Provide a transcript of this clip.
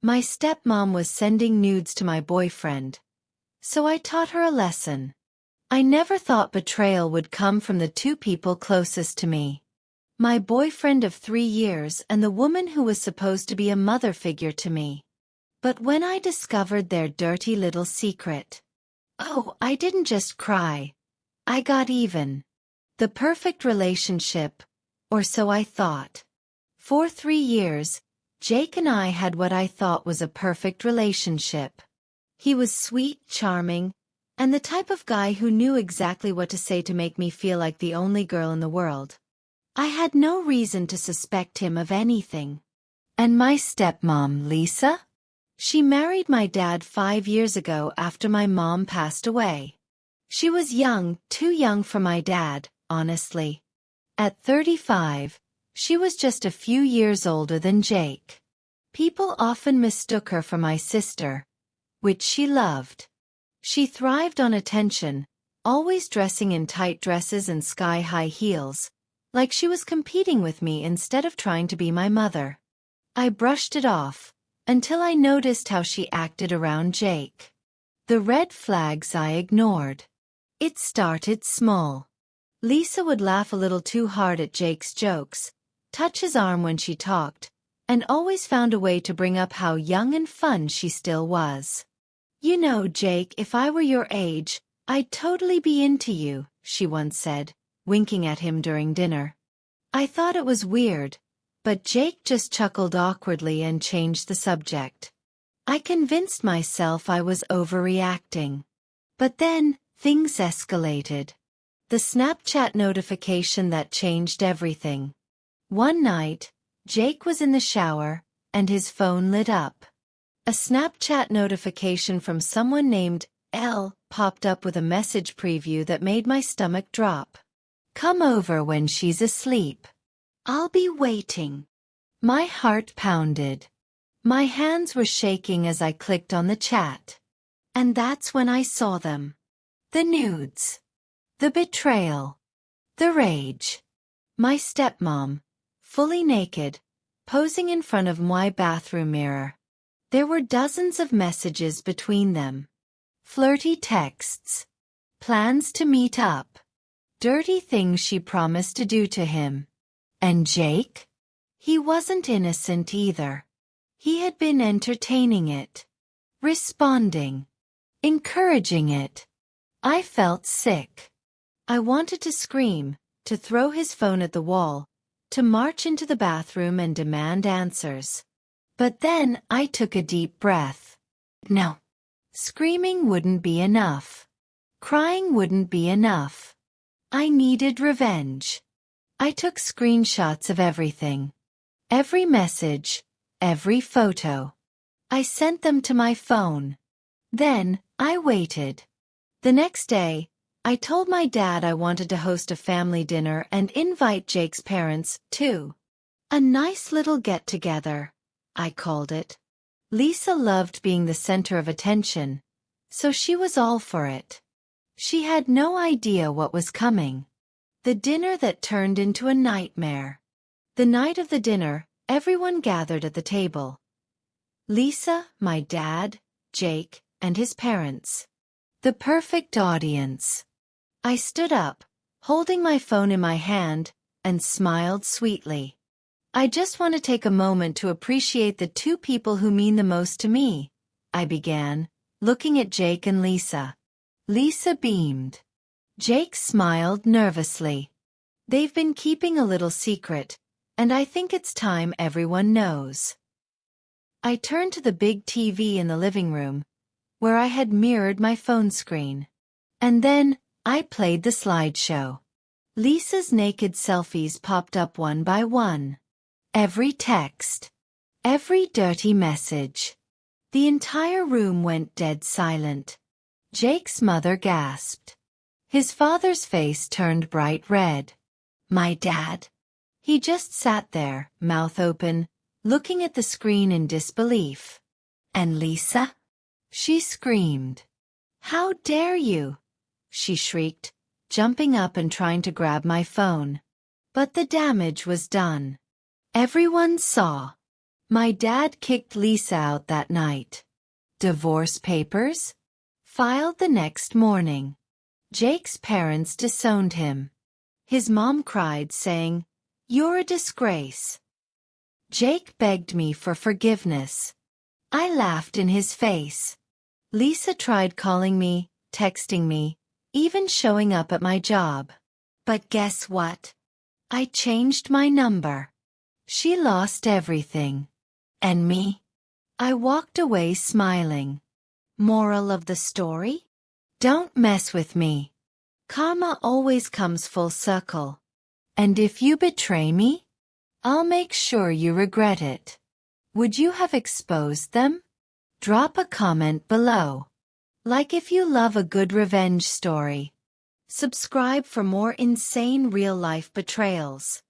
My stepmom was sending nudes to my boyfriend, so I taught her a lesson. I never thought betrayal would come from the two people closest to me. My boyfriend of 3 years and the woman who was supposed to be a mother figure to me. But when I discovered their dirty little secret, oh, I didn't just cry. I got even. The perfect relationship, or so I thought. For 3 years, Jake and I had what I thought was a perfect relationship. He was sweet, charming, and the type of guy who knew exactly what to say to make me feel like the only girl in the world. I had no reason to suspect him of anything. And my stepmom, Lisa? She married my dad 5 years ago after my mom passed away. She was young, too young for my dad, honestly. At 35, she was just a few years older than Jake. People often mistook her for my sister, which she loved. She thrived on attention, always dressing in tight dresses and sky-high heels, like she was competing with me instead of trying to be my mother. I brushed it off, until I noticed how she acted around Jake. The red flags I ignored. It started small. Lisa would laugh a little too hard at Jake's jokes, touch his arm when she talked, and always found a way to bring up how young and fun she still was. "You know, Jake, if I were your age, I'd totally be into you," she once said, winking at him during dinner. I thought it was weird, but Jake just chuckled awkwardly and changed the subject. I convinced myself I was overreacting. But then, things escalated. The Snapchat notification that changed everything. One night, Jake was in the shower, and his phone lit up. A Snapchat notification from someone named L popped up with a message preview that made my stomach drop. "Come over when she's asleep. I'll be waiting." My heart pounded. My hands were shaking as I clicked on the chat. And that's when I saw them. The nudes. The betrayal. The rage. My stepmom, fully naked, posing in front of my bathroom mirror. There were dozens of messages between them. Flirty texts. Plans to meet up. Dirty things she promised to do to him. And Jake? He wasn't innocent either. He had been entertaining it. Responding. Encouraging it. I felt sick. I wanted to scream, to throw his phone at the wall, to march into the bathroom and demand answers. But then I took a deep breath. No. Screaming wouldn't be enough. Crying wouldn't be enough. I needed revenge. I took screenshots of everything. Every message, every photo. I sent them to my phone. Then, I waited. The next day, I told my dad I wanted to host a family dinner and invite Jake's parents, too. A nice little get-together, I called it. Lisa loved being the center of attention, so she was all for it. She had no idea what was coming. The dinner that turned into a nightmare. The night of the dinner, everyone gathered at the table. Lisa, my dad, Jake, and his parents. The perfect audience. I stood up, holding my phone in my hand, and smiled sweetly. "I just want to take a moment to appreciate the two people who mean the most to me," I began, looking at Jake and Lisa. Lisa beamed. Jake smiled nervously. "They've been keeping a little secret, and I think it's time everyone knows." I turned to the big TV in the living room, where I had mirrored my phone screen. And then, I played the slideshow. Lisa's naked selfies popped up one by one. Every text. Every dirty message. The entire room went dead silent. Jake's mother gasped. His father's face turned bright red. My dad? He just sat there, mouth open, looking at the screen in disbelief. And Lisa? She screamed. "How dare you?" she shrieked, jumping up and trying to grab my phone. But the damage was done. Everyone saw. My dad kicked Lisa out that night. Divorce papers? Filed the next morning. Jake's parents disowned him. His mom cried, saying, "You're a disgrace." Jake begged me for forgiveness. I laughed in his face. Lisa tried calling me, texting me, even showing up at my job. But guess what? I changed my number. She lost everything. And me? I walked away smiling. Moral of the story? Don't mess with me. Karma always comes full circle. And if you betray me, I'll make sure you regret it. Would you have exposed them? Drop a comment below. Like if you love a good revenge story. Subscribe for more insane real-life betrayals.